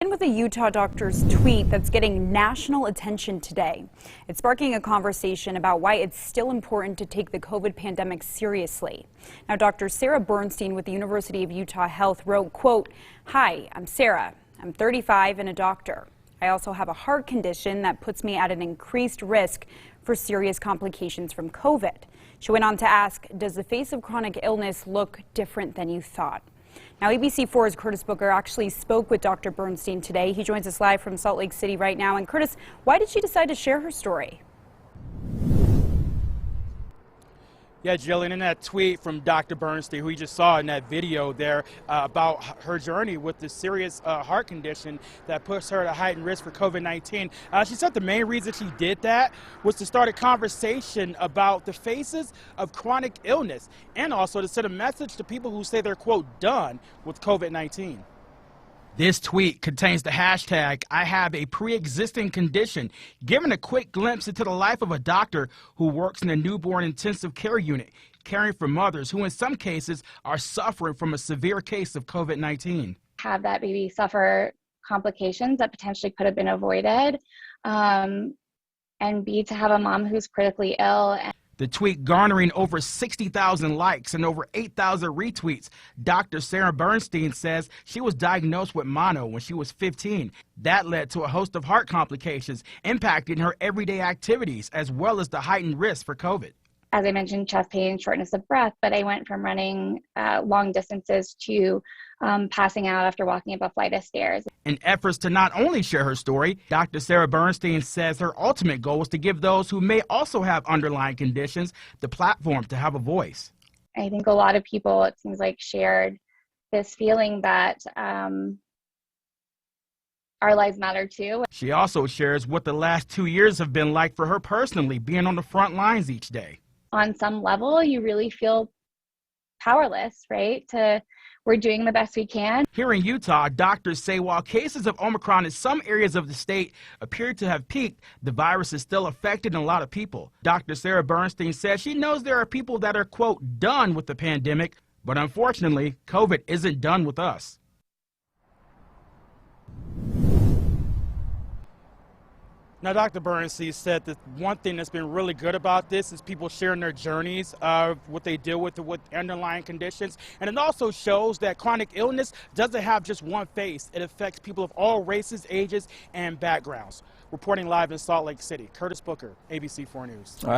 And with a Utah doctor's tweet that's getting national attention today. It's sparking a conversation about why it's still important to take the COVID pandemic seriously. Now, Dr. Sarah Bernstein with the University of Utah Health wrote, quote, "Hi, I'm Sarah. I'm 35 and a doctor. I also have a heart condition that puts me at an increased risk for serious complications from COVID." She went on to ask, does the face of chronic illness look different than you thought? Now, ABC4's Curtis Booker actually spoke with Dr. Bernstein today. He joins us live from Salt Lake City right now. And Curtis, why did she decide to share her story? Yeah, Jillian, in that tweet from Dr. Bernstein, who you just saw in that video there about her journey with this serious heart condition that puts her at a heightened risk for COVID-19, she said the main reason she did that was to start a conversation about the faces of chronic illness and also to send a message to people who say they're, quote, done with COVID-19. This tweet contains the hashtag, "I have a pre-existing condition," giving a quick glimpse into the life of a doctor who works in a newborn intensive care unit, caring for mothers who in some cases are suffering from a severe case of COVID-19. Have that baby suffer complications that potentially could have been avoided, and B, to have a mom who's critically ill. The tweet garnering over 60,000 likes and over 8,000 retweets. Dr. Sarah Bernstein says she was diagnosed with mono when she was 15. That led to a host of heart complications, impacting her everyday activities, as well as the heightened risk for COVID. As I mentioned, chest pain, shortness of breath, but I went from running long distances to passing out after walking up a flight of stairs. In efforts to not only share her story, Dr. Sarah Bernstein says her ultimate goal is to give those who may also have underlying conditions the platform to have a voice. I think a lot of people, it seems like, shared this feeling that our lives matter too. She also shares what the last 2 years have been like for her personally, being on the front lines each day. On some level, you really feel powerless, right? We're doing the best we can. Here in Utah, doctors say while cases of Omicron in some areas of the state appear to have peaked, the virus is still affecting a lot of people. Dr. Sarah Bernstein says she knows there are people that are, quote, done with the pandemic, but unfortunately, COVID isn't done with us. Now, Dr. Bernstein said that one thing that's been really good about this is people sharing their journeys of what they deal with underlying conditions. And it also shows that chronic illness doesn't have just one face. It affects people of all races, ages, and backgrounds. Reporting live in Salt Lake City, Curtis Booker, ABC4 News. All right.